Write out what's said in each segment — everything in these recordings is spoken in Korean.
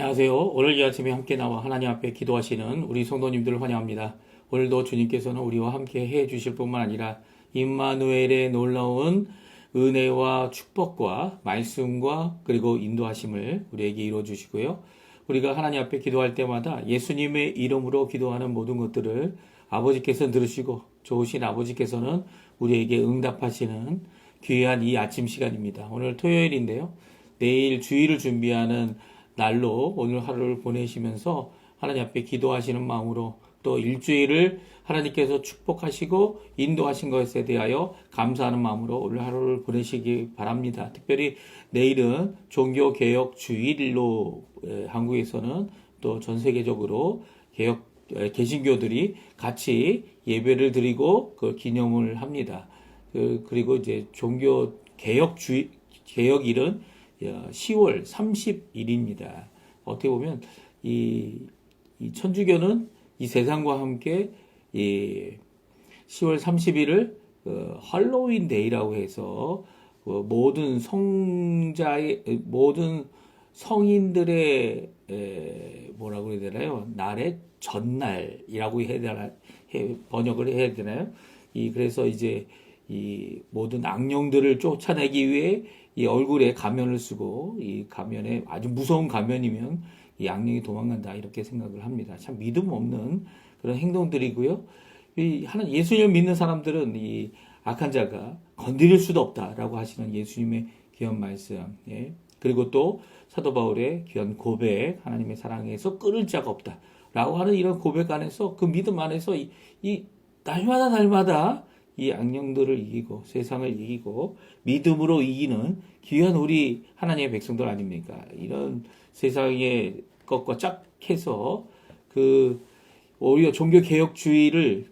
안녕하세요. 오늘 이 아침에 함께 나와 하나님 앞에 기도하시는 우리 성도님들을 환영합니다. 오늘도 주님께서는 우리와 함께 해 주실 뿐만 아니라 임마누엘의 놀라운 은혜와 축복과 말씀과 그리고 인도하심을 우리에게 이루어 주시고요. 우리가 하나님 앞에 기도할 때마다 예수님의 이름으로 기도하는 모든 것들을 아버지께서 들으시고 좋으신 아버지께서는 우리에게 응답하시는 귀한 이 아침 시간입니다. 오늘 토요일인데요. 내일 주일을 준비하는 날로 오늘 하루를 보내시면서 하나님 앞에 기도하시는 마음으로 또 일주일을 하나님께서 축복하시고 인도하신 것에 대하여 감사하는 마음으로 오늘 하루를 보내시기 바랍니다. 특별히 내일은 종교개혁 주일로 한국에서는 또 전 세계적으로 개신교들이 같이 예배를 드리고 그 기념을 합니다. 그리고 이제 개혁일은 10월 30일입니다. 어떻게 보면 이 천주교는 이 세상과 함께 이 10월 30일을 할로윈 데이라고 해서 모든 성인들의 뭐라고 해야 되나요? 날의 전날이라고 해야 되나 번역을 해야 되나요? 그래서 이제 이 모든 악령들을 쫓아내기 위해 이 얼굴에 가면을 쓰고 이 가면에 아주 무서운 가면이면 이 악령이 도망간다 이렇게 생각을 합니다. 참 믿음 없는 그런 행동들이고요. 예수님을 믿는 사람들은 이 악한 자가 건드릴 수도 없다라고 하시는 예수님의 귀한 말씀. 예. 그리고 또 사도 바울의 귀한 고백, 하나님의 사랑에서 끊을 자가 없다라고 하는 이런 고백 안에서 그 믿음 안에서 이 날마다 이 악령들을 이기고 세상을 이기고 믿음으로 이기는 귀한 우리 하나님의 백성들 아닙니까? 이런 세상의 것과 짝해서 오히려 종교개혁일을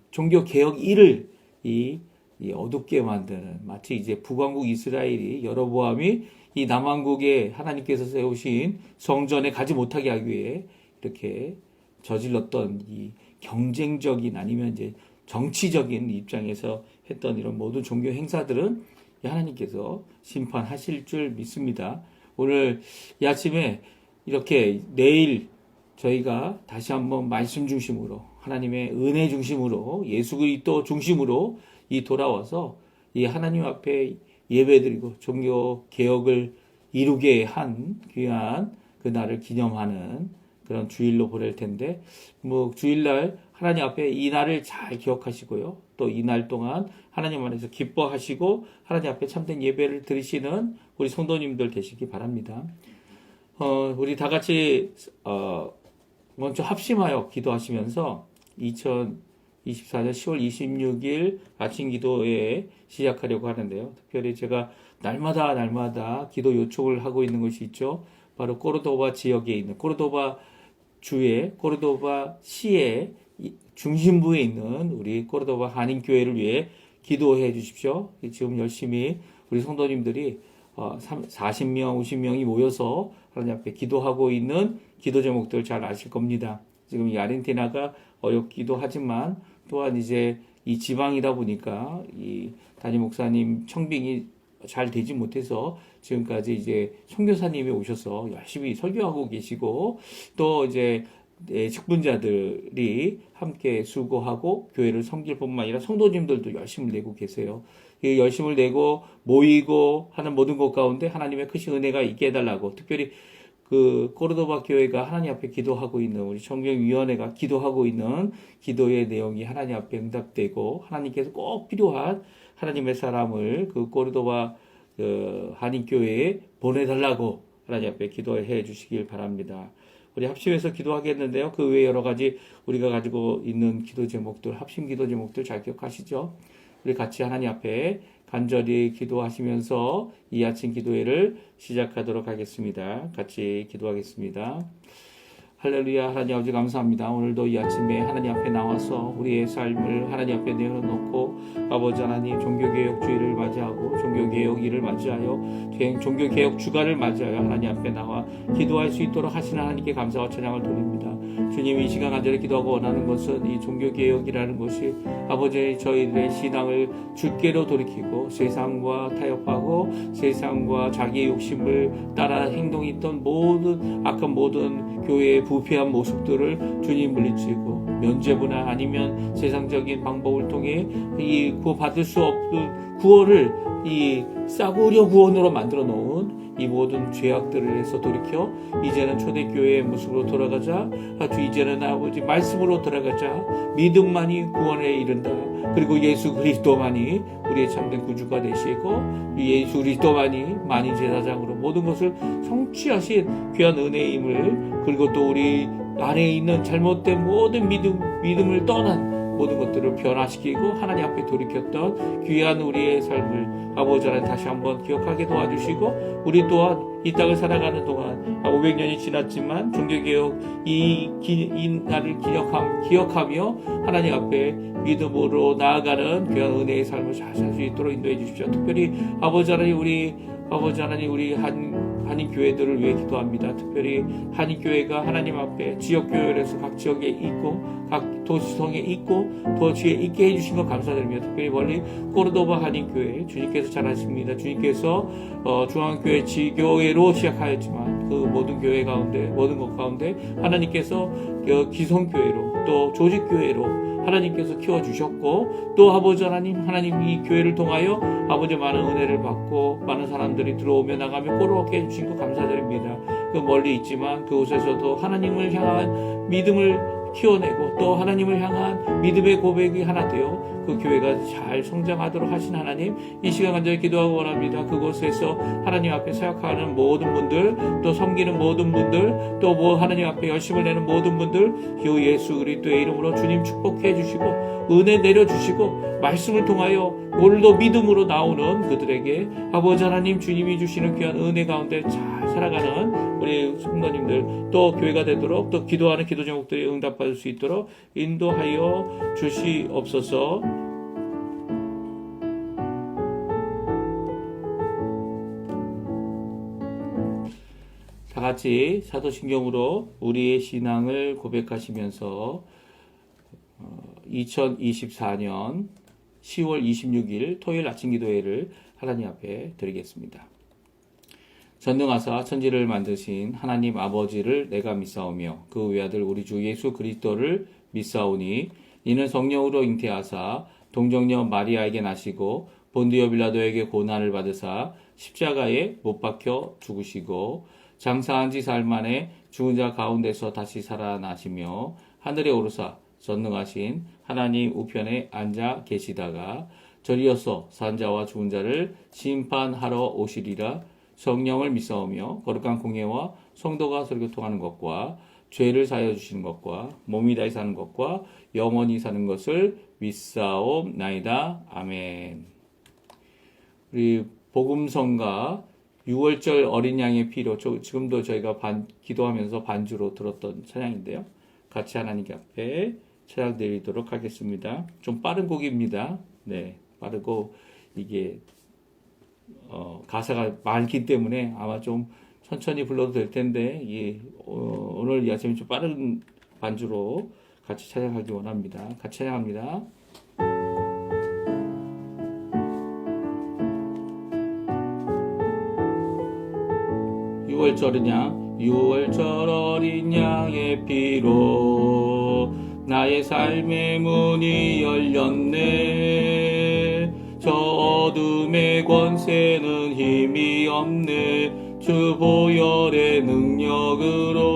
어둡게 만드는 마치 이제 북왕국 이스라엘이 여로보암이 이 남왕국에 하나님께서 세우신 성전에 가지 못하게 하기 위해 이렇게 저질렀던 이 경쟁적인 아니면 이제 정치적인 입장에서 했던 이런 모든 종교 행사들은 하나님께서 심판하실 줄 믿습니다. 오늘 이 아침에 이렇게 내일 저희가 다시 한번 말씀 중심으로 하나님의 은혜 중심으로 예수 그리스도 중심으로 돌아와서 이 하나님 앞에 예배드리고 종교 개혁을 이루게 한 귀한 그 날을 기념하는 그런 주일로 보낼 텐데 주일날 하나님 앞에 이 날을 잘 기억하시고요. 또 이 날 동안 하나님 안에서 기뻐하시고 하나님 앞에 참된 예배를 드리시는 우리 성도님들 되시기 바랍니다. 우리 다 같이 먼저 합심하여 기도하시면서 2024년 10월 26일 아침 기도에 시작하려고 하는데요. 특별히 제가 날마다 기도 요청을 하고 있는 것이 있죠. 바로 코르도바 지역에 있는 코르도바 시의 중심부에 있는 우리 코르도바 한인교회를 위해 기도해 주십시오. 지금 열심히 우리 성도님들이 40명, 50명이 모여서 하나님 앞에 기도하고 있는 기도 제목들 잘 아실 겁니다. 지금 이 아르헨티나가 어렵기도 하지만 또한 이제 이 지방이다 보니까 이 담임 목사님 청빙이 잘 되지 못해서 지금까지 이제 선교사님이 오셔서 열심히 설교하고 계시고 또 이제 직분자들이 함께 수고하고 교회를 섬길 뿐만 아니라 성도님들도 열심을 내고 계세요. 이 열심을 내고 모이고 하는 모든 것 가운데 하나님의 크신 은혜가 있게 해달라고 특별히 그 코르도바 교회가 하나님 앞에 기도하고 있는 우리 청경위원회가 기도하고 있는 기도의 내용이 하나님 앞에 응답되고 하나님께서 꼭 필요한 하나님의 사람을 그 코르도바 한인교회에 보내달라고 하나님 앞에 기도해 주시길 바랍니다. 우리 합심해서 기도하겠는데요. 그 외에 여러 가지 우리가 가지고 있는 기도 제목들, 합심 기도 제목들 잘 기억하시죠? 우리 같이 하나님 앞에 간절히 기도하시면서 이 아침 기도회를 시작하도록 하겠습니다. 같이 기도하겠습니다. 할렐루야. 하나님 아버지 감사합니다. 오늘도 이 아침에 하나님 앞에 나와서 우리의 삶을 하나님 앞에 내어놓고 아버지 하나님 종교개혁주의를 맞이하고 종교개혁일을 맞이하여 종교개혁 주간을 맞이하여 하나님 앞에 나와 기도할 수 있도록 하시는 하나님께 감사와 찬양을 돌립니다. 주님, 이 시간 간절히 기도하고 원하는 것은 이 종교개혁이라는 것이 아버지 저희들의 신앙을 주께로 돌이키고 세상과 타협하고 세상과 자기의 욕심을 따라 행동이 있던 모든 악한 모든 교회의 부패한 모습들을 주님 물리치고 면죄부나 아니면 세상적인 방법을 통해 이 구원받을 수 없는 구원을 이 싸구려 구원으로 만들어 놓은 이 모든 죄악들에서 돌이켜 이제는 초대교회의 모습으로 돌아가자. 이제는 아버지 말씀으로 돌아가자. 믿음만이 구원에 이른다. 그리고 예수 그리스도만이 우리의 참된 구주가 되시고 예수 그리스도만이 만인 제사장으로 모든 것을 성취하신 귀한 은혜임을, 그리고 또 우리 안에 있는 잘못된 모든 믿음을 떠난 모든 것들을 변화시키고 하나님 앞에 돌이켰던 귀한 우리의 삶을 아버지 하나님 다시 한번 기억하게 도와주시고, 우리 또한 이 땅을 살아가는 동안 500년이 지났지만 종교개혁 이 날을 기억하며 하나님 앞에 믿음으로 나아가는 귀한 은혜의 삶을 잘 살 수 있도록 인도해 주십시오. 특별히 아버지 하나님 우리 한인 교회들을 위해 기도합니다. 특별히 한인 교회가 하나님 앞에 지역 교회에서 각 지역에 있고 각 도시성에 있고 도시에 있게 해주신 것 감사드립니다. 특별히 멀리 코르도바 한인 교회 주님께서 잘 아십니다. 주님께서 중앙교회 지교회로 시작하였지만 그 모든 교회 가운데 모든 것 가운데 하나님께서 기성교회로 또 조직교회로 하나님께서 키워주셨고, 또 아버지 하나님 이 교회를 통하여 아버지 많은 은혜를 받고 많은 사람들이 들어오며 나가며 꼬르게 해주신 것 감사드립니다. 그 멀리 있지만 그곳에서도 하나님을 향한 믿음을 키워내고 또 하나님을 향한 믿음의 고백이 하나 되어 그 교회가 잘 성장하도록 하신 하나님, 이 시간 간절히 기도하고 원합니다. 그곳에서 하나님 앞에 사역하는 모든 분들, 또 섬기는 모든 분들, 또 하나님 앞에 열심을 내는 모든 분들 주 예수 그리스도의 이름으로 주님 축복해 주시고 은혜 내려주시고 말씀을 통하여 오늘도 믿음으로 나오는 그들에게 아버지 하나님 주님이 주시는 귀한 은혜 가운데 잘 살아가는 우리 성도님들 또 교회가 되도록, 또 기도하는 기도 제목들이 응답받을 수 있도록 인도하여 주시옵소서. 다 같이 사도신경으로 우리의 신앙을 고백하시면서 2024년 10월 26일 토요일 아침 기도회를 하나님 앞에 드리겠습니다. 전능하사 천지를 만드신 하나님 아버지를 내가 믿사오며 그 외아들 우리 주 예수 그리스도를 믿사오니 이는 성령으로 잉태하사 동정녀 마리아에게 나시고 본디오 빌라도에게 고난을 받으사 십자가에 못 박혀 죽으시고 장사한 지 사흘 만에 죽은 자 가운데서 다시 살아나시며 하늘에 오르사 전능하신 하나님 우편에 앉아 계시다가 저리어서 산 자와 죽은 자를 심판하러 오시리라. 성령을 믿사오며 거룩한 공예와 성도가 서로 교통하는 것과 죄를 사하여 주시는 것과 몸이 다히 사는 것과 영원히 사는 것을 믿사옵나이다. 아멘. 우리 복음성가 6월절 어린 양의 피로, 지금도 저희가 기도하면서 반주로 들었던 찬양인데요. 같이 하나님 앞에 찬양 드리도록 하겠습니다. 좀 빠른 곡입니다. 네, 빠르고 이게 가사가 많기 때문에 아마 좀 천천히 불러도 될 텐데 오늘 이 아침에 좀 빠른 반주로 같이 찬양하기 원합니다. 같이 찬양합니다. 6월절 어린 양의 피로 나의 삶의 문이 열렸네. 저 어둠의 권세는 힘이 없네. 주 보혈의 능력으로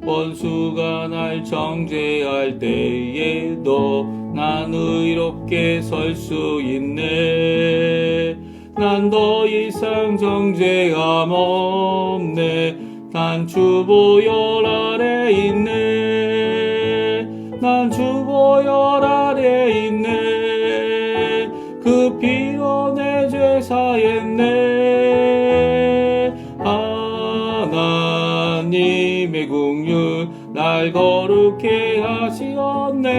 원수가 날 정죄할 때에도 난 의롭게 설 수 있네. 난 더 이상 정죄감 없네. 난 주 보혈 아래 있네. 난 주 보혈 아래 있네. 그 피로 내 죄 사했네. 하나님의 날 거룩해 하시었네.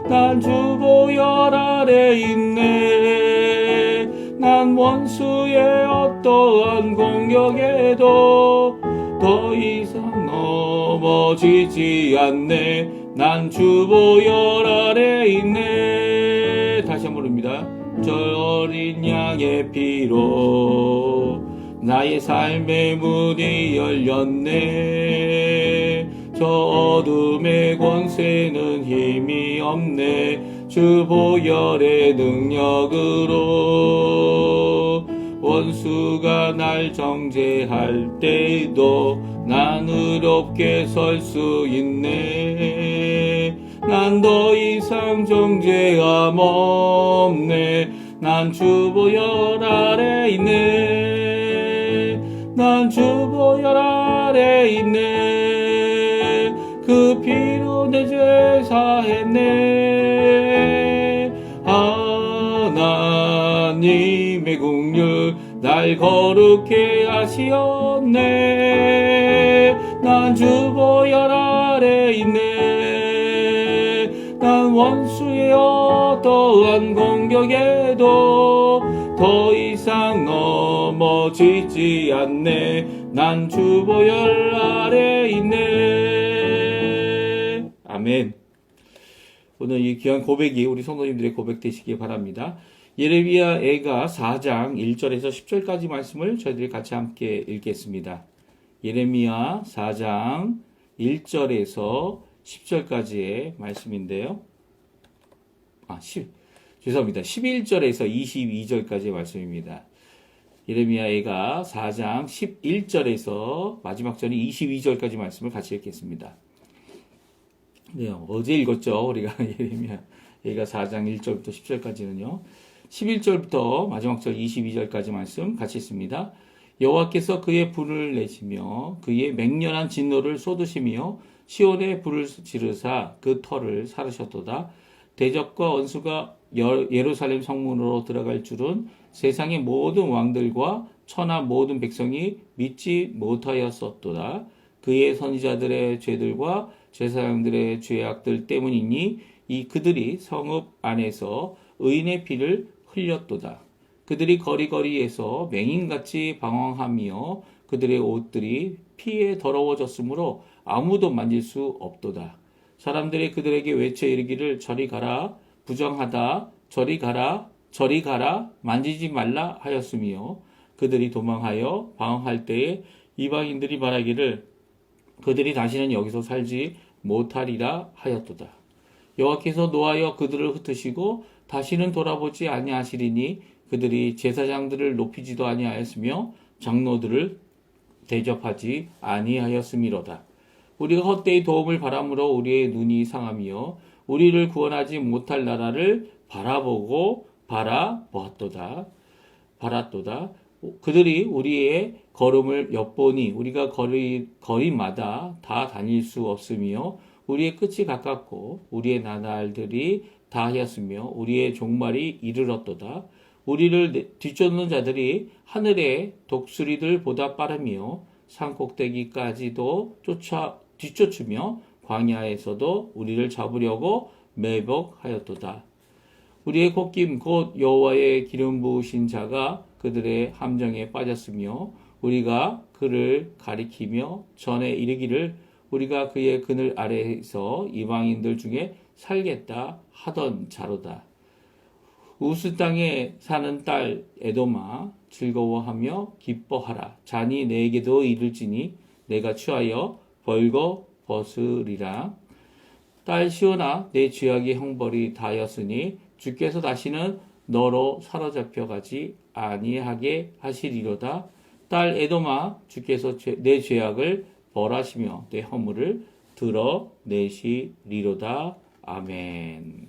난 주 보혈 아래 있네. 난 원수의 어떠한 공격에도 더 이상 넘어지지 않네. 난 주 보혈 아래 있네. 다시 한번 부릅니다. 저 어린 양의 피로 나의 삶의 문이 열렸네. 저 어둠의 권세는 힘이 없네. 주 보혈의 능력으로 원수가 날 정죄할 때에도 난 의롭게 설 수 있네. 난 더 이상 정죄함 없네. 난 주 보혈 아래 있네. 난 주 보혈 아래 있네. 그 피로 내 죄 사했네. 하나님의 긍휼 날 거룩해 하시었네. 난 주 보혈 아래 있네. 난 원수의 어떠한 공격에도 더 이상 넘어지지 않네. 난 주 보혈 아래 있네. 아멘. 오늘 이 귀한 고백이 우리 성도님들의 고백 되시기 바랍니다. 예레미야 애가 4장 1절에서 10절까지 말씀을 저희들이 같이 함께 읽겠습니다. 예레미야 4장 1절에서 10절까지의 말씀인데요. 죄송합니다. 11절에서 22절까지의 말씀입니다. 예레미야 애가 4장 11절에서 마지막 절이 22절까지 말씀을 같이 읽겠습니다. 네, 어제 읽었죠. 우리가 예레미야 애가 4장 1절부터 10절까지는요. 11절부터 마지막 절 22절까지 말씀 같이 읽습니다. 여호와께서 그의 불을 내시며 그의 맹렬한 진노를 쏟으시며 시온에 불을 지르사 그 터를 사르셨도다. 대적과 원수가 예루살렘 성문으로 들어갈 줄은 세상의 모든 왕들과 천하 모든 백성이 믿지 못하였었도다. 그의 선지자들의 죄들과 제사장들의 죄악들 때문이니 그들이 성읍 안에서 의인의 피를 흘렸도다. 그들이 거리거리에서 맹인같이 방황하며 그들의 옷들이 피에 더러워졌으므로 아무도 만질 수 없도다. 사람들이 그들에게 외쳐 이르기를 저리 가라 부정하다 저리 가라 저리 가라 만지지 말라 하였으며 그들이 도망하여 방황할 때에 이방인들이 말하기를 그들이 다시는 여기서 살지 못하리라 하였도다. 여호와께서 노하여 그들을 흩으시고 다시는 돌아보지 아니하시리니 그들이 제사장들을 높이지도 아니하였으며 장로들을 대접하지 아니하였음이로다. 우리가 헛되이 도움을 바람으로 우리의 눈이 상하며 우리를 구원하지 못할 나라를 바라보았도다. 그들이 우리의 걸음을 엿보니 우리가 거리마다 다 다닐 수 없으며 우리의 끝이 가깝고 우리의 나날들이 다하였으며 우리의 종말이 이르렀도다. 우리를 뒤쫓는 자들이 하늘의 독수리들보다 빠르며 산꼭대기까지도 뒤쫓으며 광야에서도 우리를 잡으려고 매복하였도다. 우리의 콧김 곧 여호와의 기름 부으신 자가 그들의 함정에 빠졌으며 우리가 그를 가리키며 전에 이르기를 우리가 그의 그늘 아래에서 이방인들 중에 살겠다 하던 자로다. 우스 땅에 사는 딸 에돔아 즐거워하며 기뻐하라. 잔이 내게도 이를지니 내가 취하여 벌거 벗으리라. 딸 시온아 내 죄악의 형벌이 다하였으니 주께서 다시는 너로 사로잡혀 가지 아니하게 하시리로다. 딸 에돔아 주께서 내 죄악을 벌하시며 내 허물을 드러내시리로다. 아멘.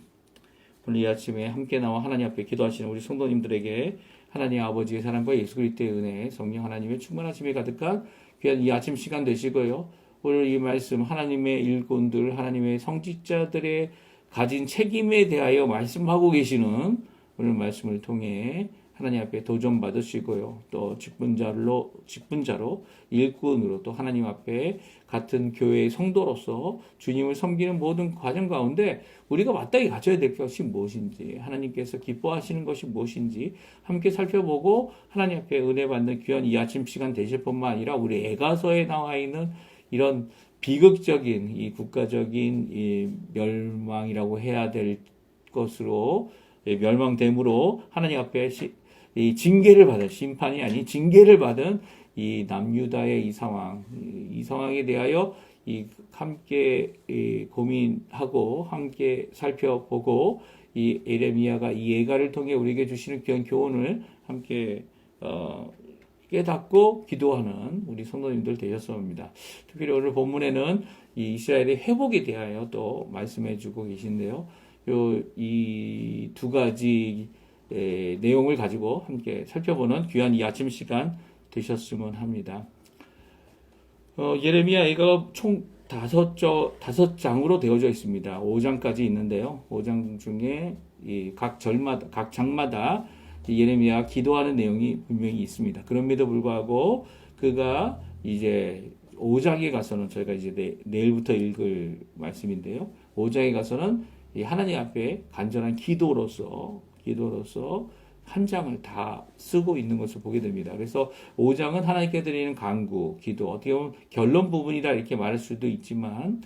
오늘 이 아침에 함께 나와 하나님 앞에 기도하시는 우리 성도님들에게 하나님 아버지의 사랑과 예수 그리스도의 은혜, 성령 하나님의 충만하심에 가득한 귀한 이 아침 시간 되시고요. 오늘 이 말씀 하나님의 일꾼들, 하나님의 성직자들의 가진 책임에 대하여 말씀하고 계시는 오늘 말씀을 통해 하나님 앞에 도전 받으시고요. 또 직분자로 일꾼으로 또 하나님 앞에 같은 교회의 성도로서 주님을 섬기는 모든 과정 가운데 우리가 마땅히 가져야 될 것이 무엇인지, 하나님께서 기뻐하시는 것이 무엇인지 함께 살펴보고 하나님 앞에 은혜 받는 귀한 이 아침 시간 되실 뿐만 아니라 우리 애가서에 나와 있는 이런 비극적인 이 국가적인 이 멸망이라고 해야 될 것으로 멸망됨으로 하나님 앞에 이 징계를 받은, 심판이 아닌 징계를 받은 이 남유다의 이 상황에 대하여 함께 고민하고 함께 살펴보고 이 에레미야가 이 예가를 통해 우리에게 주시는 귀한 교훈을 함께 깨닫고 기도하는 우리 성도님들 되셨으면 합니다. 특별히 오늘 본문에는 이 이스라엘의 회복에 대하여 또 말씀해주고 계신데요. 이 두 가지 내용을 가지고 함께 살펴보는 귀한 이 아침 시간 되셨으면 합니다. 예레미야 애가가 총 5장으로 되어져 있습니다. 5장까지 있는데요. 5장 중에 각 장마다 예레미야 기도하는 내용이 분명히 있습니다. 그럼에도 불구하고 그가 이제 5장에 가서는 저희가 이제 내일부터 읽을 말씀인데요. 5장에 가서는 하나님 앞에 간절한 기도로서 한 장을 다 쓰고 있는 것을 보게 됩니다. 그래서 5장은 하나님께 드리는 간구, 기도, 어떻게 보면 결론 부분이라 이렇게 말할 수도 있지만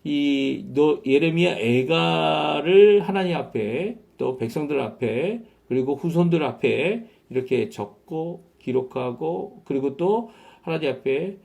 예레미야 애가를 하나님 앞에 또 백성들 앞에 그리고 후손들 앞에 이렇게 적고 기록하고 그리고 또 하나님 앞에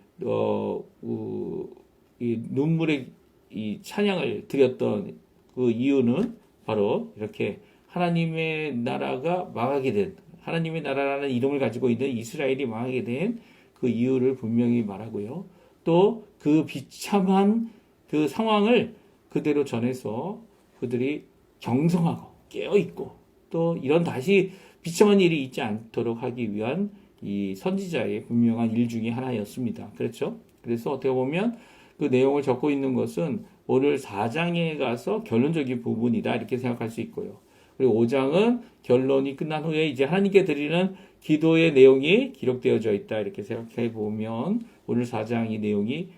이 눈물의 이 찬양을 드렸던 그 이유는 바로 이렇게 하나님의 나라가 망하게 된, 하나님의 나라라는 이름을 가지고 있는 이스라엘이 망하게 된 그 이유를 분명히 말하고요. 또 그 비참한 그 상황을 그대로 전해서 그들이 경성하고 깨어있고 또 이런 다시 비참한 일이 있지 않도록 하기 위한 이 선지자의 분명한 일 중에 하나였습니다. 그렇죠? 그래서 어떻게 보면 그 내용을 적고 있는 것은 오늘 4장에 가서 결론적인 부분이다 이렇게 생각할 수 있고요. 그리고 5장은 결론이 끝난 후에 이제 하나님께 드리는 기도의 내용이 기록되어져 있다 이렇게 생각해 보면 오늘 4장 이 내용이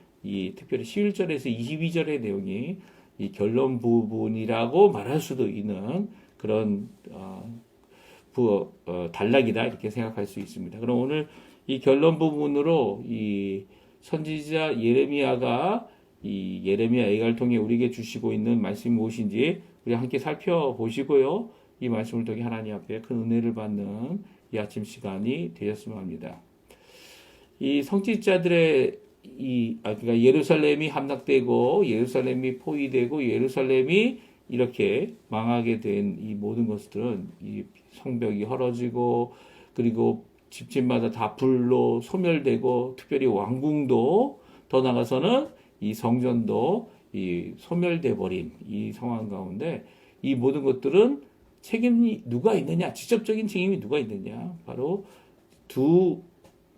특별히 11절에서 22절의 내용이 이 결론 부분이라고 말할 수도 있는 그런 단락이다 이렇게 생각할 수 있습니다. 그럼 오늘 이 결론 부분으로 이 선지자 예레미야가 이 예레미야 애가를 통해 우리에게 주시고 있는 말씀이 무엇인지 우리 함께 살펴보시고요. 이 말씀을 통해 하나님 앞에 큰 은혜를 받는 이 아침 시간이 되었으면 합니다. 이 성직자들의 그러니까 예루살렘이 함락되고 예루살렘이 포위되고 예루살렘이 이렇게 망하게 된 이 모든 것들은 이 성벽이 헐어지고 그리고 집집마다 다 불로 소멸되고 특별히 왕궁도 더 나가서는 이 성전도 이 소멸돼 버린 이 상황 가운데 이 모든 것들은 책임이 누가 있느냐, 직접적인 책임이 누가 있느냐, 바로 두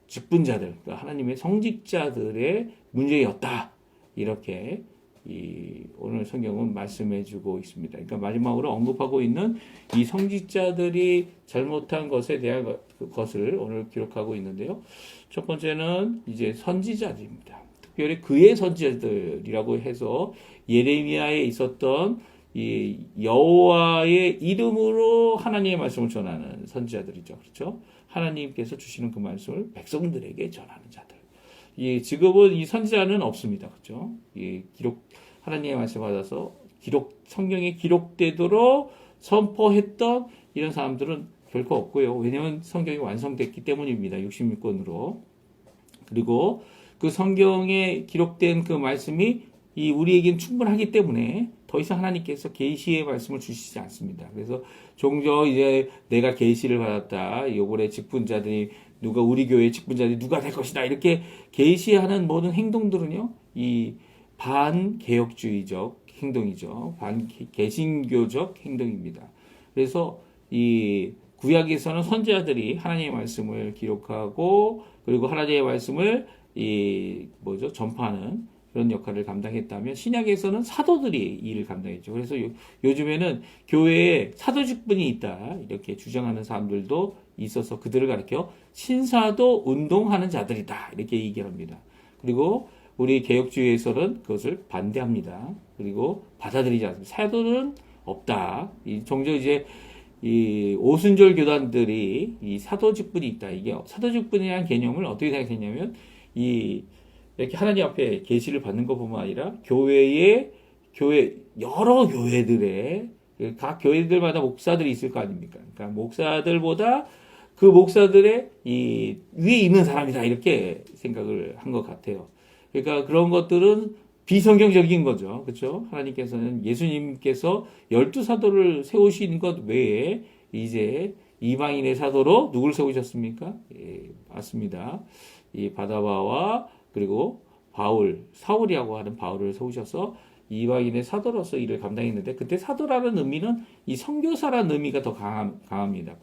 직분자들, 그러니까 하나님의 성직자들의 문제였다. 이렇게 오늘 성경은 말씀해주고 있습니다. 그러니까 마지막으로 언급하고 있는 이 성직자들이 잘못한 것에 대한 것을 오늘 기록하고 있는데요. 첫 번째는 이제 선지자들입니다. 특별히 그의 선지자들이라고 해서 예레미야에 있었던 이 여호와의 이름으로 하나님의 말씀을 전하는 선지자들이죠. 그렇죠? 하나님께서 주시는 그 말씀을 백성들에게 전하는 자들. 지금은 이 선지자는 없습니다. 그렇죠? 하나님의 말씀을 받아서 성경에 기록되도록 선포했던 이런 사람들은 결코 없고요. 왜냐하면 성경이 완성됐기 때문입니다. 66권으로. 그리고 그 성경에 기록된 그 말씀이 우리에겐 충분하기 때문에 더 이상 하나님께서 계시의 말씀을 주시지 않습니다. 그래서 종종 이제 내가 계시를 받았다. 요번에 직분자들이 우리 교회의 직분자들이 누가 될 것이다. 이렇게 계시하는 모든 행동들은요. 이 반개혁주의적 행동이죠. 반개신교적 행동입니다. 그래서 이 구약에서는 선지자들이 하나님의 말씀을 기록하고 그리고 하나님의 말씀을 전파하는 그런 역할을 감당했다면 신약에서는 사도들이 이 일을 감당했죠. 그래서 요즘에는 교회에 사도직분이 있다 이렇게 주장하는 사람들도 있어서 그들을 가리켜 신사도 운동하는 자들이다 이렇게 얘기를 합니다. 그리고 우리 개혁주의에서는 그것을 반대합니다. 그리고 받아들이지 않습니다. 사도는 없다. 종종 이제 이 오순절 교단들이 이 사도직분이 있다. 이게 사도직분이라는 개념을 어떻게 생각했냐면 이 이렇게 하나님 앞에 계시를 받는 것뿐만 아니라 여러 교회들의 각 교회들마다 목사들이 있을 거 아닙니까? 그러니까 목사들보다 그 목사들의 이 위에 있는 사람이다 이렇게 생각을 한 것 같아요. 그러니까 그런 것들은 비성경적인 거죠. 그렇죠? 하나님께서는 예수님께서 12사도를 세우신 것 외에 이제 이방인의 사도로 누구를 세우셨습니까? 예, 맞습니다. 이 바나바와 그리고 사울이라고 하는 바울을 세우셔서 이방인의 사도로서 일을 감당했는데 그때 사도라는 의미는 이 선교사라는 의미가 더 강합니다.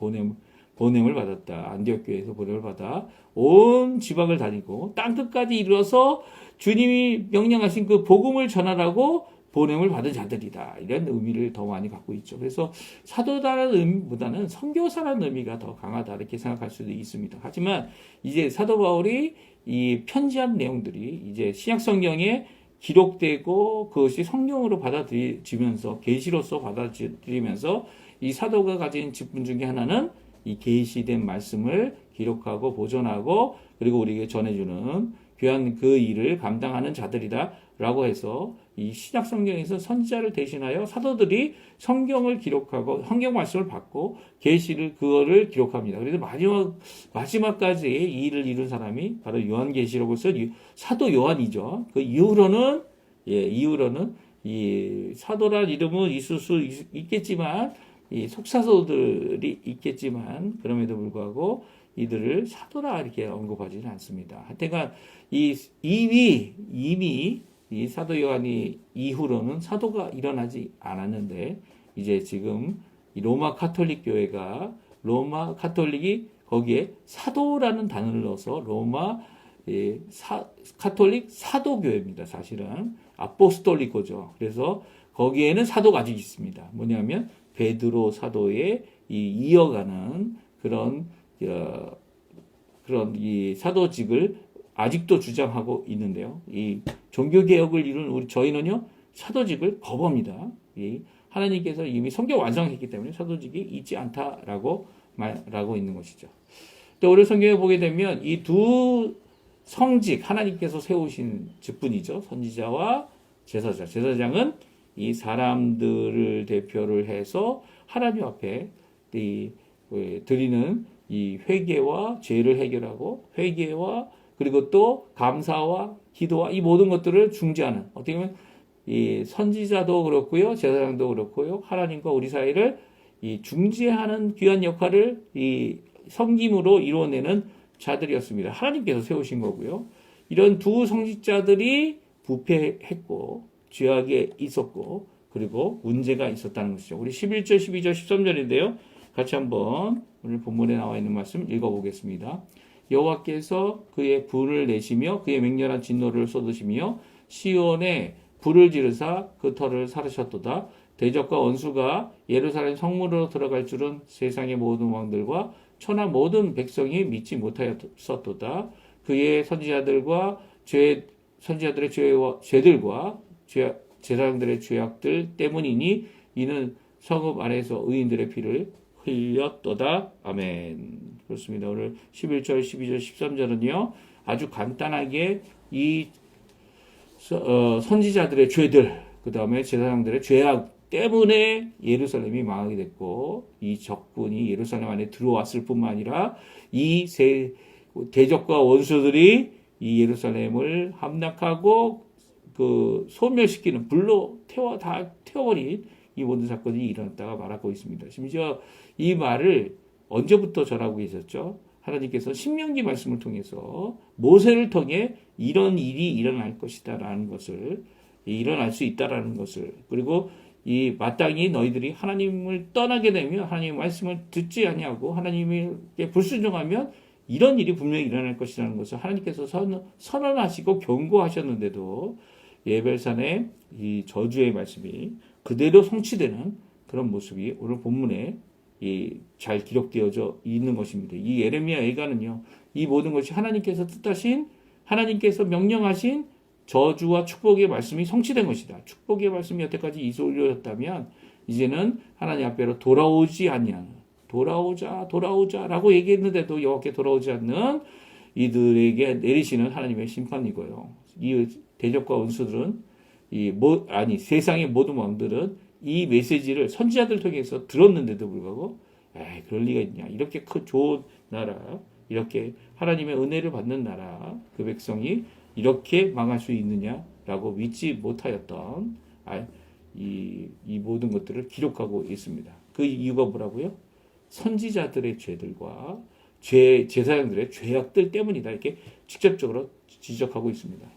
보냄을 받았다. 안디옥 교회에서 보냄을 받아 온 지방을 다니고 땅 끝까지 이르러서 주님이 명령하신 그 복음을 전하라고 보냄을 받은 자들이다. 이런 의미를 더 많이 갖고 있죠. 그래서 사도다라는 의미보다는 선교사라는 의미가 더 강하다. 이렇게 생각할 수도 있습니다. 하지만 이제 사도 바울이 이 편지한 내용들이 이제 신약 성경에 기록되고 그것이 성경으로 받아들여지면서 계시로서 받아들이면서 이 사도가 가진 직분 중에 하나는 이 계시된 말씀을 기록하고 보존하고 그리고 우리에게 전해주는 귀한 그 일을 감당하는 자들이다라고 해서 이 신약 성경에서 선지자를 대신하여 사도들이 성경을 기록하고 성경 말씀을 받고 계시를 그거를 기록합니다. 그래서 마지막까지 이 일을 이룬 사람이 바로 요한계시록에서 사도 요한이죠. 그 이후로는 이 사도란 이름은 있을 수 있겠지만 이 속사도들이 있겠지만 그럼에도 불구하고 이들을 사도라 이렇게 언급하지는 않습니다. 하여튼간 이미 이 사도 요한이 이후로는 사도가 일어나지 않았는데 이제 지금 이 로마 카톨릭 교회가 로마 카톨릭이 거기에 사도라는 단어를 넣어서 로마 카톨릭 사도교회입니다. 사실은 아포스톨리코죠. 그래서 거기에는 사도가 아직 있습니다. 뭐냐면 베드로 사도의 이어가는 그런 이 사도직을 아직도 주장하고 있는데요. 이 종교개혁을 이룬 저희는요, 사도직을 거부합니다. 하나님께서 이미 성경 완성했기 때문에 사도직이 있지 않다라고 말하고 있는 것이죠. 또 오늘 성경에 보게 되면 이 두 성직, 하나님께서 세우신 직분이죠. 선지자와 제사장. 제사장은 이 사람들을 대표를 해서 하나님 앞에 드리는 이 회개와 죄를 해결하고 회개와 그리고 또 감사와 기도와 이 모든 것들을 중재하는 어떻게 보면 이 선지자도 그렇고요, 제사장도 그렇고요, 하나님과 우리 사이를 이 중재하는 귀한 역할을 이 섬김으로 이루어내는 자들이었습니다. 하나님께서 세우신 거고요. 이런 두 성직자들이 부패했고 죄악에 있었고 그리고 문제가 있었다는 것이죠. 우리 11절, 12절, 13절인데요. 같이 한번 오늘 본문에 나와 있는 말씀 읽어보겠습니다. 여호와께서 그의 불을 내시며 그의 맹렬한 진노를 쏟으시며 시온에 불을 지르사 그 터를 사르셨도다. 대적과 원수가 예루살렘 성문으로 들어갈 줄은 세상의 모든 왕들과 천하 모든 백성이 믿지 못하였었도다. 그의 선지자들의 죄들과 제사장들의 죄악들 때문이니 이는 성읍 안에서 의인들의 피를 흘렸도다. 아멘. 그렇습니다. 오늘 11절, 12절, 13절은요. 아주 간단하게 이 선지자들의 죄들, 그 다음에 제사장들의 죄악 때문에 예루살렘이 망하게 됐고 이 적군이 예루살렘 안에 들어왔을 뿐만 아니라 이 대적과 원수들이 이 예루살렘을 함락하고 그 소멸시키는 불로 태워버린 이 모든 사건이 일어났다가 말하고 있습니다. 심지어 이 말을 언제부터 전하고 계셨죠? 하나님께서 신명기 말씀을 통해서 모세를 통해 이런 일이 일어날 것이다라는 것을 일어날 수 있다라는 것을 그리고 이 마땅히 너희들이 하나님을 떠나게 되면 하나님의 말씀을 듣지 아니하고 하나님께 불순종하면 이런 일이 분명히 일어날 것이라는 것을 하나님께서 선언하시고 경고하셨는데도 예벨산의 이 저주의 말씀이 그대로 성취되는 그런 모습이 오늘 본문에 잘 기록되어져 있는 것입니다. 이 예레미야 예가는요, 이 모든 것이 하나님께서 뜻하신, 하나님께서 명령하신 저주와 축복의 말씀이 성취된 것이다. 축복의 말씀이 여태까지 이루어졌다면 이제는 하나님 앞에로 돌아오지 아니하는, 돌아오자라고 얘기했는데도 여호와께 돌아오지 않는 이들에게 내리시는 하나님의 심판이고요. 이 대적과 원수들은 세상의 모든 왕들은 이 메시지를 선지자들 통해서 들었는데도 불구하고 그럴 리가 있냐, 이렇게 큰 좋은 나라, 이렇게 하나님의 은혜를 받는 나라, 그 백성이 이렇게 망할 수 있느냐라고 믿지 못하였던 이 모든 것들을 기록하고 있습니다. 그 이유가 뭐라고요? 선지자들의 죄들과 제사장들의 죄악들 때문이다, 이렇게 직접적으로 지적하고 있습니다.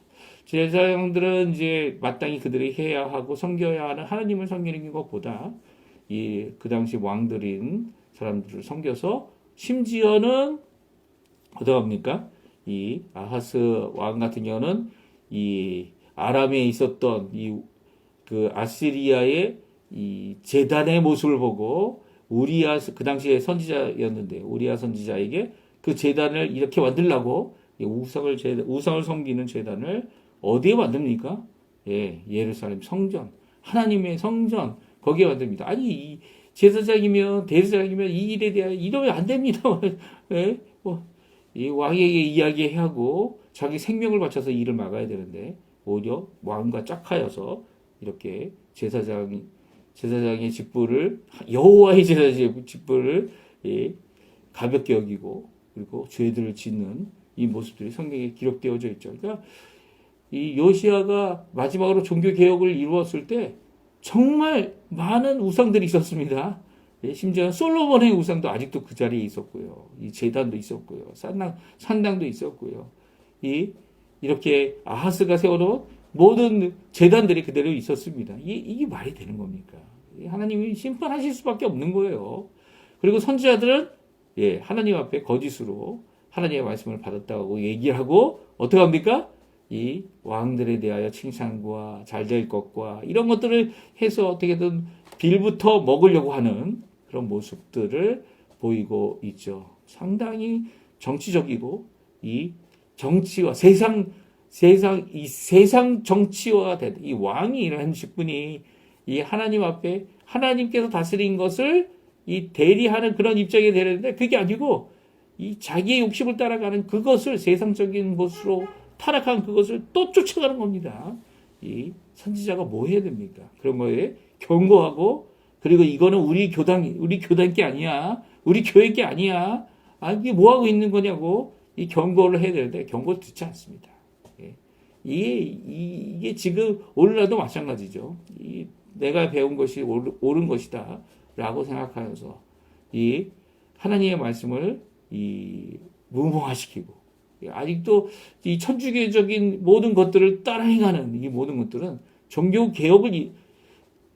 제사장들은 이제 마땅히 그들이 해야 하고 섬겨야 하는 하나님을 섬기는 것보다 그 당시 왕들인 사람들을 섬겨서, 심지어는 어떡합니까? 이 아하스 왕 같은 경우는 이 아람에 있었던 그 아시리아의 이 제단의 모습을 보고 그 당시에 선지자였는데 우리아 선지자에게 그 제단을 이렇게 만들라고, 우상을 섬기는 제단을 어디에 만듭니까? 예루살렘 성전, 하나님의 성전, 거기에 만듭니다. 아니, 이 대제사장이면 이 일에 대하여 이러면 안 됩니다. 이 왕에게 이야기하고 자기 생명을 바쳐서 일을 막아야 되는데, 오히려 왕과 짝하여서 이렇게 제사장의 직분을, 여호와의 제사장의 직분을 가볍게 여기고, 그리고 죄들을 짓는 이 모습들이 성경에 기록되어져 있죠. 그러니까 이 요시아가 마지막으로 종교 개혁을 이루었을 때 정말 많은 우상들이 있었습니다. 심지어 솔로몬의 우상도 아직도 그 자리에 있었고요. 이 제단도 있었고요. 산당도 있었고요. 이렇게 아하스가 세워놓은 모든 제단들이 그대로 있었습니다. 이게 말이 되는 겁니까? 하나님이 심판하실 수밖에 없는 거예요. 그리고 선지자들은 하나님 앞에 거짓으로 하나님의 말씀을 받았다고 얘기를 하고, 어떻게 합니까? 이 왕들에 대하여 칭찬과 잘 될 것과 이런 것들을 해서 어떻게든 빌부터 먹으려고 하는 그런 모습들을 보이고 있죠. 상당히 정치적이고, 이 정치와 세상 정치화된 이 왕이라는 직분이 이 하나님 앞에 하나님께서 다스린 것을 이 대리하는 그런 입장이 되는데, 그게 아니고 이 자기의 욕심을 따라가는 그것을, 세상적인 것으로 타락한 그것을 또 쫓아가는 겁니다. 이 선지자가 뭐 해야 됩니까? 그런 거에 경고하고, 그리고 이거는 우리 교단 게 아니야, 우리 교회 게 아니야, 이게 뭐 하고 있는 거냐고 이 경고를 해야 되는데 경고 듣지 않습니다. 이게 지금 오늘날도 마찬가지죠. 내가 배운 것이 옳은 것이다라고 생각하여서 이 하나님의 말씀을 무모화시키고, 아직도 이 천주교적인 모든 것들을 따라 행하는 이 모든 것들은 종교 개혁을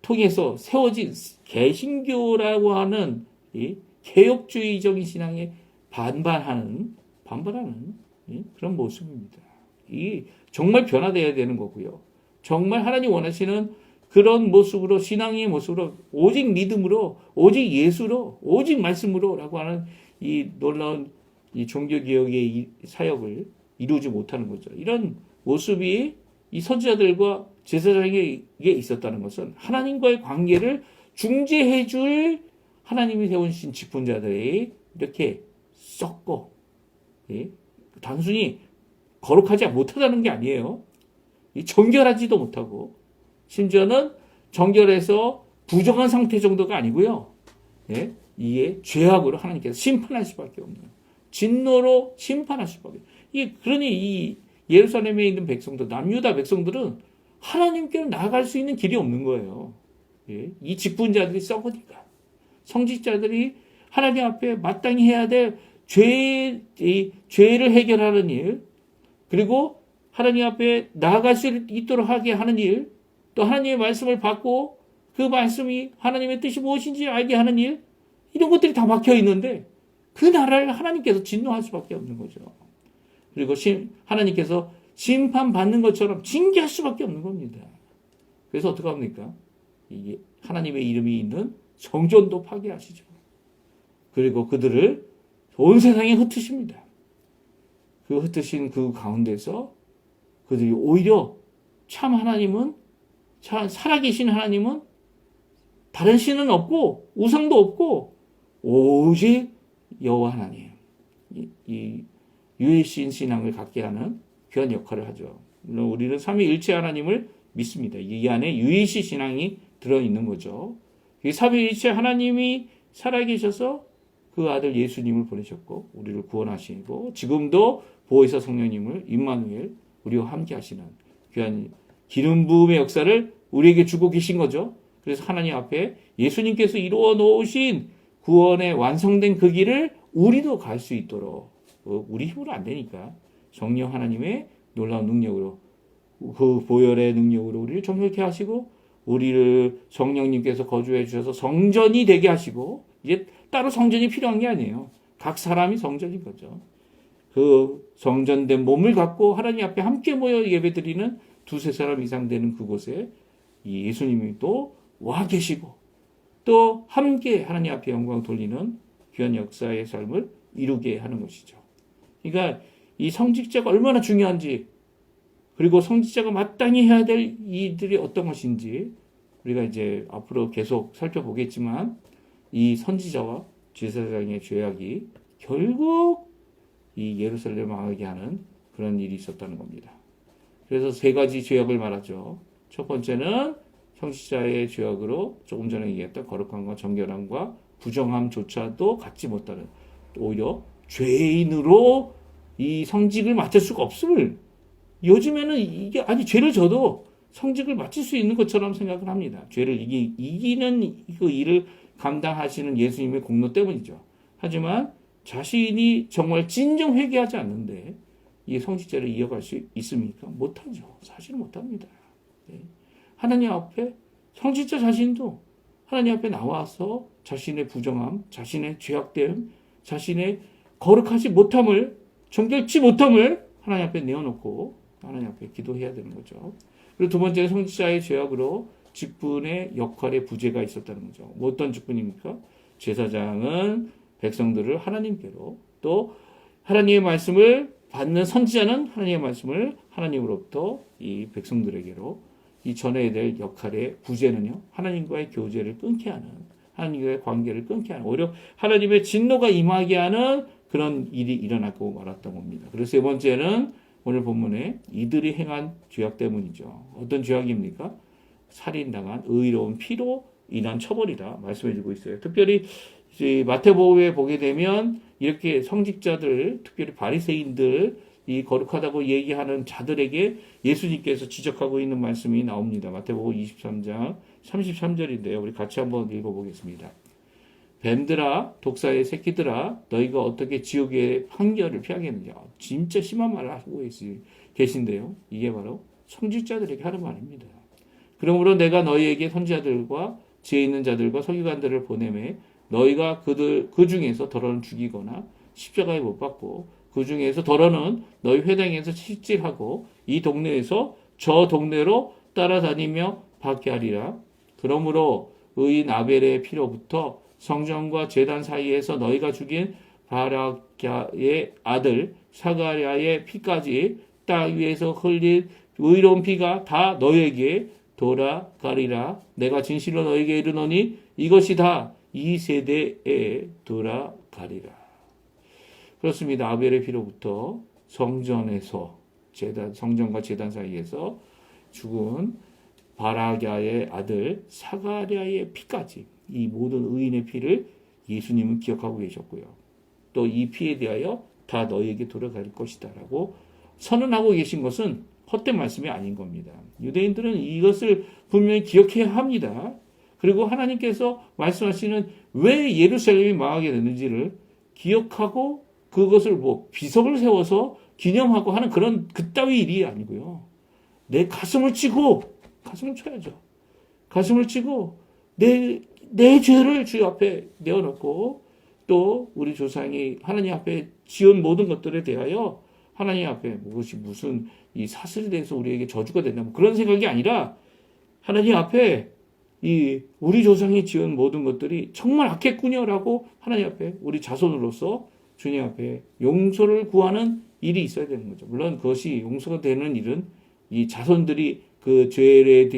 통해서 세워진 개신교라고 하는 이 개혁주의적인 신앙에 반발하는 그런 모습입니다. 정말 변화되어야 되는 거고요. 정말 하나님 원하시는 그런 모습으로, 신앙의 모습으로, 오직 믿음으로, 오직 예수로, 오직 말씀으로라고 하는 이 놀라운 이 종교개혁의 사역을 이루지 못하는 거죠. 이런 모습이 이 선지자들과 제사장에게 있었다는 것은 하나님과의 관계를 중재해 줄 하나님이 세우신 직분자들이 이렇게 썩고, 단순히 거룩하지 못하다는 게 아니에요. 정결하지도 못하고, 심지어는 정결해서 부정한 상태 정도가 아니고요. 이게 죄악으로 하나님께서 심판할 수밖에 없는, 진노로 심판할 수밖에. 그러니 이 예루살렘에 있는 백성들, 남유다 백성들은 하나님께로 나아갈 수 있는 길이 없는 거예요. 이 직분자들이 썩으니까. 성직자들이 하나님 앞에 마땅히 해야 될 죄를 해결하는 일, 그리고 하나님 앞에 나아갈 수 있도록 하게 하는 일, 또 하나님의 말씀을 받고 그 말씀이 하나님의 뜻이 무엇인지 알게 하는 일, 이런 것들이 다 막혀 있는데 그 나라를 하나님께서 진노할 수밖에 없는 거죠. 그리고 하나님께서 심판받는 것처럼 징계할 수밖에 없는 겁니다. 그래서 어떻게 합니까? 이게 하나님의 이름이 있는 성전도 파괴하시죠. 그리고 그들을 온 세상에 흩으십니다. 그 흩으신 그 가운데서 그들이 오히려 참 하나님은, 참 살아계신 하나님은 다른 신은 없고 우상도 없고 오직 여호와 하나님, 이 유일신 신앙을 갖게 하는 귀한 역할을 하죠. 물론 우리는 삼위일체 하나님을 믿습니다. 이 안에 유일신 신앙이 들어있는 거죠. 이 삼위일체 하나님이 살아계셔서 그 아들 예수님을 보내셨고 우리를 구원하시고 지금도 보혜사 성령님을 임마누엘 우리와 함께 하시는 귀한 기름 부음의 역사를 우리에게 주고 계신 거죠. 그래서 하나님 앞에 예수님께서 이루어 놓으신 구원의 완성된 그 길을 우리도 갈 수 있도록, 우리 힘으로 안 되니까 성령 하나님의 놀라운 능력으로, 그 보혈의 능력으로 우리를 정결케 하시고 우리를 성령님께서 거주해 주셔서 성전이 되게 하시고, 이제 따로 성전이 필요한 게 아니에요. 각 사람이 성전인 거죠. 그 성전된 몸을 갖고 하나님 앞에 함께 모여 예배드리는 두세 사람 이상 되는 그곳에 이 예수님이 또 와 계시고 또 함께 하나님 앞에 영광 돌리는 귀한 역사의 삶을 이루게 하는 것이죠. 그러니까 이 성직자가 얼마나 중요한지, 그리고 성직자가 마땅히 해야 될 이들이 어떤 것인지 우리가 이제 앞으로 계속 살펴보겠지만, 이 선지자와 제사장의 죄악이 결국 이 예루살렘을 망하게 하는 그런 일이 있었다는 겁니다. 그래서 세 가지 죄악을 말하죠. 첫 번째는 성직자의 죄악으로 조금 전에 얘기했던 거룩함과 정결함과 부정함조차도 갖지 못하는, 오히려 죄인으로 이 성직을 맡을 수가 없음을, 요즘에는 이게 아니 죄를 져도 성직을 맡을 수 있는 것처럼 생각을 합니다. 죄를 이기는 그 일을 감당하시는 예수님의 공로 때문이죠. 하지만 자신이 정말 진정 회개하지 않는데 이 성직자를 이어갈 수 있습니까? 못하죠. 사실은 못합니다. 네. 하나님 앞에 성직자 자신도 하나님 앞에 나와서 자신의 부정함, 자신의 죄악됨, 자신의 거룩하지 못함을, 정결치 못함을 하나님 앞에 내어놓고 하나님 앞에 기도해야 되는 거죠. 그리고 두 번째는 성직자의 죄악으로 직분의 역할에 부재가 있었다는 거죠. 뭐 어떤 직분입니까? 제사장은 백성들을 하나님께로, 또 하나님의 말씀을 받는 선지자는 하나님의 말씀을 하나님으로부터 이 백성들에게로, 이 전해야 될 역할의 부재는요, 하나님과의 교제를 끊게 하는, 하나님과의 관계를 끊게 하는, 오히려 하나님의 진노가 임하게 하는 그런 일이 일어나고 말았던 겁니다. 그래서 세 번째는 오늘 본문에 이들이 행한 죄악 때문이죠. 어떤 죄악입니까? 살인당한 의로운 피로 인한 처벌이다 말씀해주고 있어요. 특별히 마태복음에 보게 되면 이렇게 성직자들, 특별히 바리새인들, 이 거룩하다고 얘기하는 자들에게 예수님께서 지적하고 있는 말씀이 나옵니다. 마태복음 23장 33절인데요. 우리 같이 한번 읽어보겠습니다. 뱀들아, 독사의 새끼들아, 너희가 어떻게 지옥의 판결을 피하겠느냐. 진짜 심한 말을 하고 계신데요. 이게 바로 성직자들에게 하는 말입니다. 그러므로 내가 너희에게 선지자들과 지혜 있는 자들과 서기관들을 보내매 너희가 그 중에서 더러는 죽이거나 십자가에 못 박고, 그 중에서 더러는 너희 회당에서 채찍질하고 이 동네에서 저 동네로 따라다니며 받게 하리라. 그러므로 의인 아벨의 피로부터 성전과 제단 사이에서 너희가 죽인 바라갸의 아들 사가랴의 피까지 땅 위에서 흘린 의로운 피가 다 너희에게 돌아가리라. 내가 진실로 너희에게 이르노니 이것이 다 이 세대에 돌아가리라. 그렇습니다. 아벨의 피로부터 성전에서 성전과 제단 사이에서 죽은 바라갸의 아들 사가랴의 피까지, 이 모든 의인의 피를 예수님은 기억하고 계셨고요. 또 이 피에 대하여 다 너희에게 돌아갈 것이다 라고 선언하고 계신 것은 헛된 말씀이 아닌 겁니다. 유대인들은 이것을 분명히 기억해야 합니다. 그리고 하나님께서 말씀하시는 왜 예루살렘이 망하게 됐는지를 기억하고 그것을 비석을 세워서 기념하고 하는 그런 그따위 일이 아니고요. 내 가슴을 치고, 가슴을 쳐야죠. 가슴을 치고 내 죄를 주 앞에 내어놓고, 또 우리 조상이 하나님 앞에 지은 모든 것들에 대하여 하나님 앞에 무엇이 무슨 이 사슬에 대해서 우리에게 저주가 된다 뭐 그런 생각이 아니라 하나님 앞에 이 우리 조상이 지은 모든 것들이 정말 악했군요라고 하나님 앞에 우리 자손으로서 주님 앞에 용서를 구하는 일이 있어야 되는 거죠. 물론 그것이 용서가 되는 일은 이 자손들이 그 죄의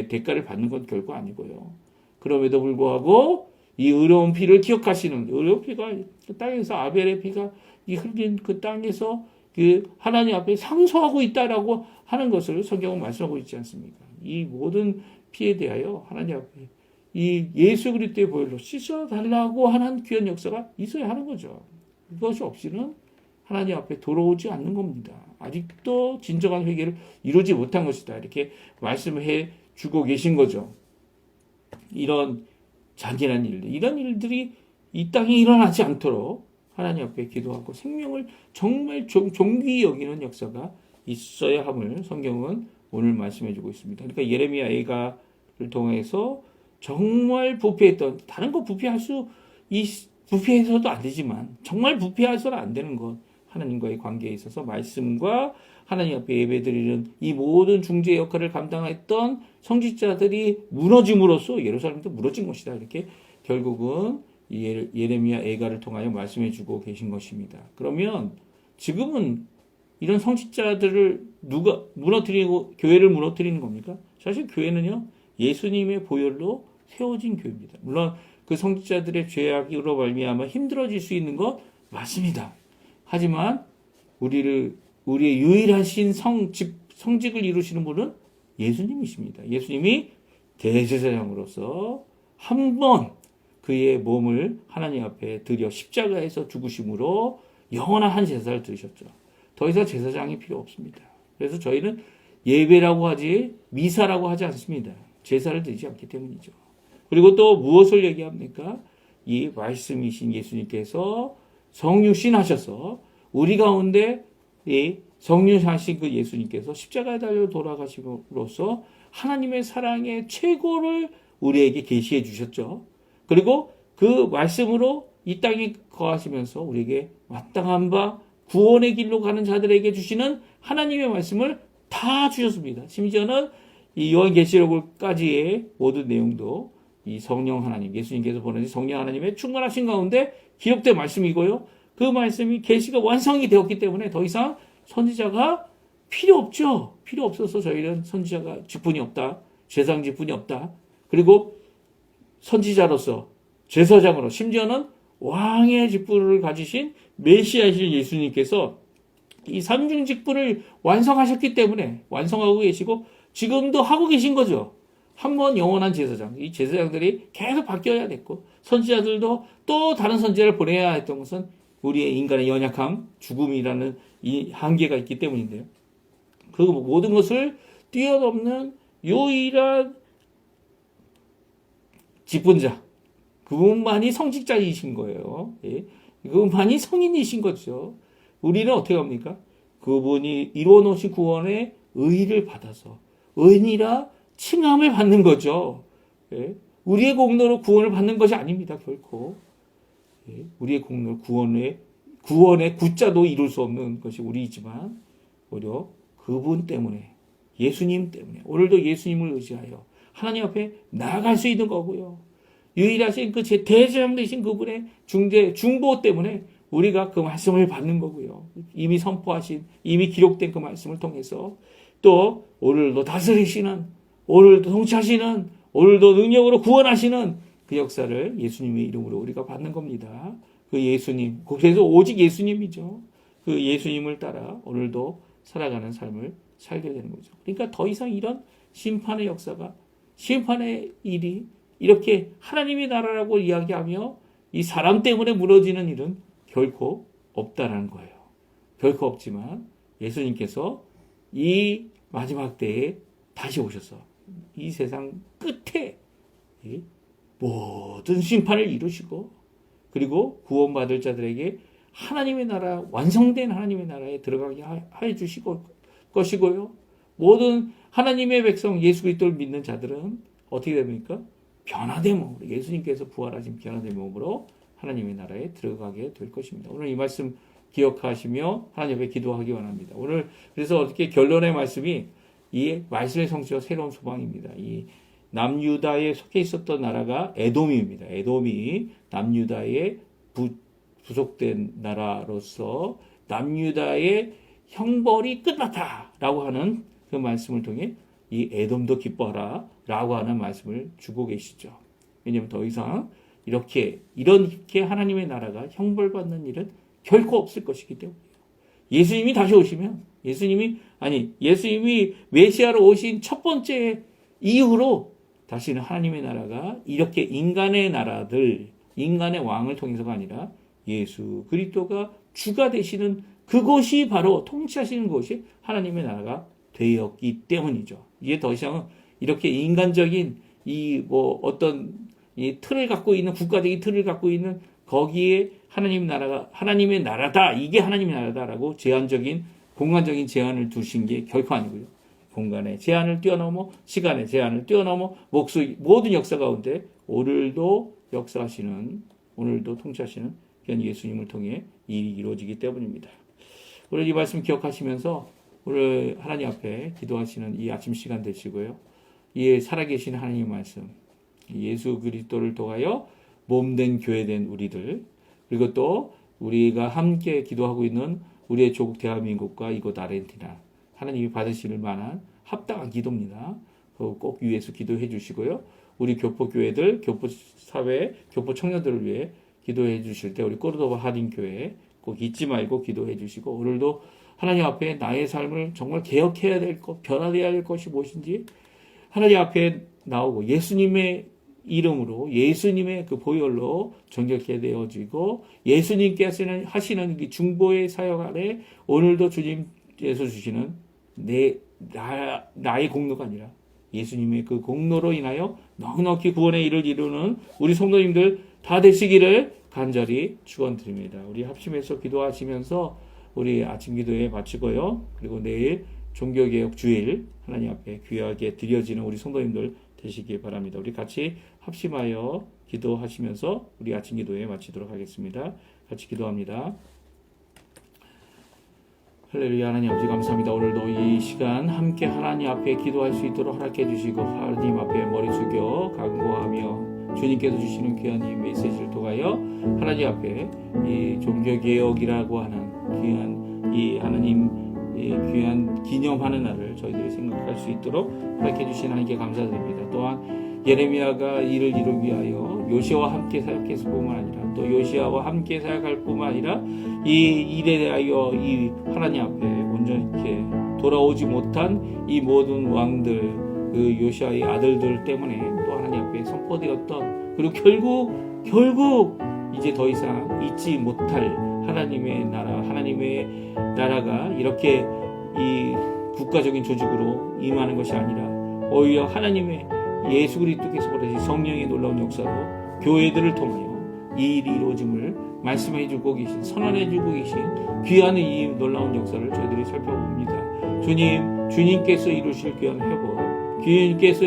대가를 받는 건 결코 아니고요. 그럼에도 불구하고 이 의로운 피를 기억하시는 의로운 피가 그 땅에서 아벨의 피가 이 흘린 그 땅에서 그 하나님 앞에 상소하고 있다라고 하는 것을 성경은 말씀하고 있지 않습니까? 이 모든 피에 대하여 하나님 앞에 이 예수 그리스도의 보혈로 씻어달라고 하는 귀한 역사가 있어야 하는 거죠. 그것이 없이는 하나님 앞에 돌아오지 않는 겁니다. 아직도 진정한 회개를 이루지 못한 것이다. 이렇게 말씀해 주고 계신 거죠. 이런 잔인한 일들, 이런 일들이 이 땅에 일어나지 않도록 하나님 앞에 기도하고 생명을 정말 존귀히 여기는 역사가 있어야 함을 성경은 오늘 말씀해 주고 있습니다. 그러니까 예레미야 애가를 통해서 정말 부패했던, 다른 거 부패해서도 안 되지만 정말 부패해서는 안 되는 것, 하나님과의 관계에 있어서 말씀과 하나님 앞에 예배드리는 이 모든 중재 역할을 감당했던 성직자들이 무너짐으로써 예루살렘도 무너진 것이다. 이렇게 결국은 예레미야 애가를 통하여 말씀해 주고 계신 것입니다. 그러면 지금은 이런 성직자들을 누가 무너뜨리고 교회를 무너뜨리는 겁니까? 사실 교회는요, 예수님의 보혈로 세워진 교회입니다. 물론 그 성직자들의 죄악으로 말미암아 힘들어질 수 있는 것 맞습니다. 하지만 우리의 유일하신 성직을 이루시는 분은 예수님이십니다. 예수님이 대제사장으로서 한 번 그의 몸을 하나님 앞에 드려 십자가에서 죽으심으로 영원한 한 제사를 드리셨죠. 더 이상 제사장이 필요 없습니다. 그래서 저희는 예배라고 하지 미사라고 하지 않습니다. 제사를 드리지 않기 때문이죠. 그리고 또 무엇을 얘기합니까? 이 말씀이신 예수님께서 성육신하셔서 우리 가운데 이 성육하신 그 예수님께서 십자가에 달려 돌아가심으로써 하나님의 사랑의 최고를 우리에게 계시해 주셨죠. 그리고 그 말씀으로 이 땅에 거하시면서 우리에게 마땅한 바 구원의 길로 가는 자들에게 주시는 하나님의 말씀을 다 주셨습니다. 심지어는 이 요한계시록까지의 모든 내용도 이 성령 하나님, 예수님께서 보내신 성령 하나님의 충만하신 가운데 기록된 말씀이고요. 그 말씀이 계시가 완성이 되었기 때문에 더 이상 선지자가 필요 없죠. 필요 없어서 저희는 선지자가 직분이 없다. 제사장 직분이 없다. 그리고 선지자로서 제사장으로 심지어는 왕의 직분을 가지신 메시아이신 예수님께서 이 삼중 직분을 완성하셨기 때문에 완성하고 계시고 지금도 하고 계신 거죠. 한 번 영원한 제사장, 이 제사장들이 계속 바뀌어야 됐고 선지자들도 또 다른 선지자를 보내야 했던 것은 우리의 인간의 연약함, 죽음이라는 이 한계가 있기 때문인데요. 그 모든 것을 뛰어넘는 유일한 직분자, 그분만이 성직자이신 거예요. 예. 그분만이 성인이신 거죠. 우리는 어떻게 합니까? 그분이 이루어놓으신 구원의 의의를 받아서 의인이라 칭함을 받는 거죠. 예. 우리의 공로로 구원을 받는 것이 아닙니다. 결코. 예. 우리의 공로 구원의 구자도 이룰 수 없는 것이 우리이지만 오히려 그분 때문에 예수님 때문에 오늘도 예수님을 의지하여 하나님 앞에 나아갈 수 있는 거고요. 유일하신 그 제 대제사장 되신 그분의 중보 때문에 우리가 그 말씀을 받는 거고요. 이미 선포하신, 이미 기록된 그 말씀을 통해서 또 오늘도 다스리시는, 오늘도 통치하시는, 오늘도 능력으로 구원하시는 그 역사를 예수님의 이름으로 우리가 받는 겁니다. 그 예수님, 그래서 오직 예수님이죠. 그 예수님을 따라 오늘도 살아가는 삶을 살게 되는 거죠. 그러니까 더 이상 이런 심판의 역사가, 심판의 일이 이렇게 하나님의 나라라고 이야기하며 이 사람 때문에 무너지는 일은 결코 없다라는 거예요. 결코 없지만 예수님께서 이 마지막 때에 다시 오셔서 이 세상 끝에 모든 심판을 이루시고 그리고 구원받을 자들에게 하나님의 나라, 완성된 하나님의 나라에 들어가게 해 주시고 것이고요. 모든 하나님의 백성 예수 그리스도를 믿는 자들은 어떻게 됩니까? 변화된 몸으로, 예수님께서 부활하신 변화된 몸으로 하나님의 나라에 들어가게 될 것입니다. 오늘 이 말씀 기억하시며 하나님 앞에 기도하기 원합니다. 오늘 그래서 어떻게 결론의 말씀이 이 말씀의 성취와 새로운 소망입니다. 이 남유다에 속해 있었던 나라가 에돔입니다. 에돔이 남유다에 부속된 나라로서 남유다의 형벌이 끝났다라고 하는 그 말씀을 통해 이 에돔도 기뻐하라라고 하는 말씀을 주고 계시죠. 왜냐하면 더 이상 이렇게 하나님의 나라가 형벌받는 일은 결코 없을 것이기 때문이에요. 예수님이 다시 오시면 예수님이 메시아로 오신 첫 번째 이후로 다시는 하나님의 나라가 이렇게 인간의 나라들, 인간의 왕을 통해서가 아니라 예수 그리스도가 주가 되시는 그것이 바로 통치하시는 것이 하나님의 나라가 되었기 때문이죠. 이게 더 이상은 이렇게 인간적인 어떤 이 틀을 갖고 있는 국가적인 틀을 갖고 있는 거기에 하나님의 나라다, 이게 하나님의 나라다라고 제한적인 공간적인 제한을 두신 게 결코 아니고요. 공간의 제한을 뛰어넘어 시간의 제한을 뛰어넘어 모든 역사 가운데 오늘도 통치하시는 그런 예수님을 통해 일이 이루어지기 때문입니다. 오늘 이 말씀 기억하시면서 오늘 하나님 앞에 기도하시는 이 아침 시간 되시고요. 이 살아계신 하나님의 말씀, 예수 그리스도를 통하여 몸된 교회된 우리들, 그리고 또 우리가 함께 기도하고 있는 우리의 조국 대한민국과 이곳 아르헨티나, 하나님이 받으실 만한 합당한 기도입니다. 꼭 위해서 기도해 주시고요. 우리 교포교회들, 교포사회, 교포 청년들을 위해 기도해 주실 때 우리 코르도바 하딘교회 꼭 잊지 말고 기도해 주시고, 오늘도 하나님 앞에 나의 삶을 정말 개혁해야 될 것, 변화되어야 될 것이 무엇인지 하나님 앞에 나오고 예수님의 이름으로, 예수님의 그 보혈로 정결케 되어지고, 예수님께서 하시는 이 중보의 사역 아래 오늘도 주님께서 주시는 나의 공로가 아니라 예수님의 그 공로로 인하여 넉넉히 구원의 일을 이루는 우리 성도님들 다 되시기를 간절히 축원드립니다. 우리 합심해서 기도하시면서 우리 아침 기도에 마치고요. 그리고 내일 종교개혁 주일 하나님 앞에 귀하게 드려지는 우리 성도님들 되시기 바랍니다. 우리 같이 합심하여 기도하시면서 우리 아침 기도에 마치도록 하겠습니다. 같이 기도합니다. 할렐루야. 하나님 아버지 감사합니다. 오늘도 이 시간 함께 하나님 앞에 기도할 수 있도록 허락해 주시고, 하나님 앞에 머리 숙여 간구하며 주님께서 주시는 귀한 이 메시지를 통하여 하나님 앞에 이 종교개혁이라고 하는 귀한 이 하나님 귀한 기념하는 날을 저희들이 생각할 수 있도록 허락해 주신 하나님께 감사드립니다. 또한 예레미야가 이를 이루기 위하여 요시아와 함께 사역했을 뿐만 아니라 또 요시아와 함께 사역할 뿐만 아니라 이 일에 대하여 이 하나님 앞에 온전히 돌아오지 못한 이 모든 왕들, 그 요시아의 아들들 때문에 또 하나님 앞에 선포되었던, 그리고 결국 이제 더 이상 잊지 못할 하나님의 나라가 이렇게 이 국가적인 조직으로 임하는 것이 아니라 오히려 하나님의 예수 그리스도께서 보내신 성령의 놀라운 역사로 교회들을 통하여 이 일이 이루어짐을 말씀해 주고 계신, 선언해 주고 계신 귀한 이 놀라운 역사를 저희들이 살펴봅니다. 주님께서 이루실 귀한 회복, 주님께서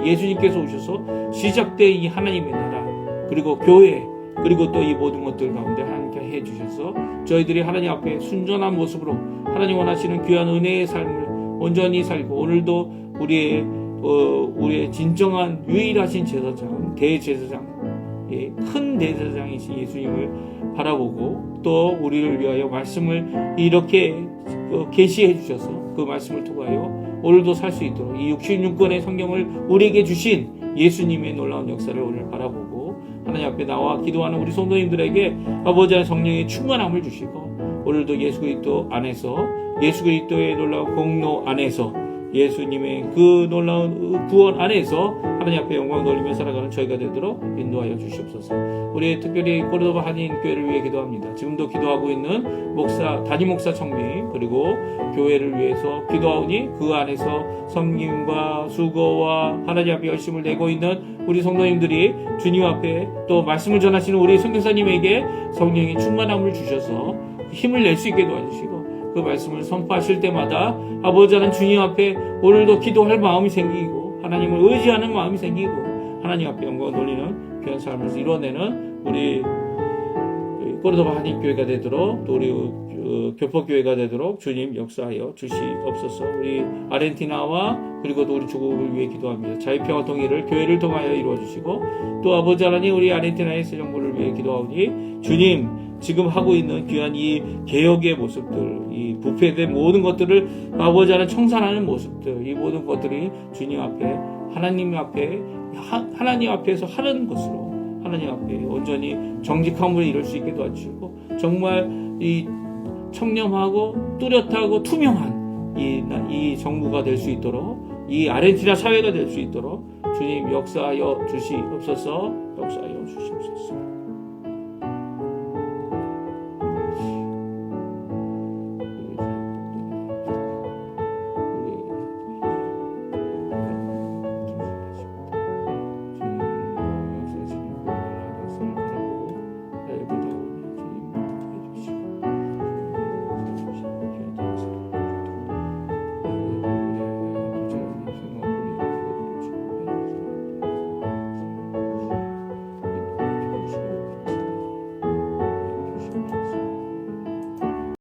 예수님께서 오셔서 시작된 이 하나님의 나라, 그리고 교회, 그리고 또 이 모든 것들 가운데 하나님께 해 주셔서 저희들이 하나님 앞에 순전한 모습으로 하나님 원하시는 귀한 은혜의 삶을 온전히 살고, 오늘도 우리의 진정한 유일하신 제사장, 대제사장, 큰 대제사장이신 예수님을 바라보고, 또 우리를 위하여 말씀을 이렇게 계시해 주셔서 그 말씀을 통하여 오늘도 살 수 있도록 이 66권의 성경을 우리에게 주신 예수님의 놀라운 역사를 오늘 바라보고 하나님 앞에 나와 기도하는 우리 성도님들에게 아버지의 성령의 충만함을 주시고, 오늘도 예수 그리스도 안에서, 예수 그리스도의 놀라운 공로 안에서, 예수님의 그 놀라운 구원 안에서 하나님 앞에 영광 돌리며 살아가는 저희가 되도록 인도하여 주시옵소서. 우리 특별히 코르도바 한인 교회를 위해 기도합니다. 지금도 기도하고 있는 담임 목사 청미, 그리고 교회를 위해서 기도하오니 그 안에서 섬김과 수고와 하나님 앞에 열심을 내고 있는 우리 성도님들이 주님 앞에 또 말씀을 전하시는 우리 선교사님에게 성령의 충만함을 주셔서 힘을 낼 수 있게 도와주시고, 그 말씀을 선포하실 때마다 아버지 하나님 주님 앞에 오늘도 기도할 마음이 생기고, 하나님을 의지하는 마음이 생기고, 하나님 앞에 영광을 돌리는 귀한 삶을 이뤄내는 우리 코르도바 한인교회가 되도록 또 우리 교포교회가 되도록 주님 역사하여 주시옵소서. 우리 아르헨티나와 그리고 또 우리 조국을 위해 기도합니다. 자유평화 통일을 교회를 통하여 이루어주시고 또 아버지 하나님 우리 아르헨티나의 새 정부를 위해 기도하오니 주님 지금 하고 있는 귀한 이 개혁의 모습들, 이 부패된 모든 것들을 아버지 하나님 청산하는 모습들, 이 모든 것들이 주님 앞에 하나님 앞에서 하는 것으로 하나님 앞에 온전히 정직함을 이룰 수 있게 도와주시고 정말 이 청렴하고 뚜렷하고 투명한 이 정부가 될 수 있도록 이 아르헨티나 사회가 될 수 있도록 주님 역사하여 주시옵소서. 역사하여 주시옵소서.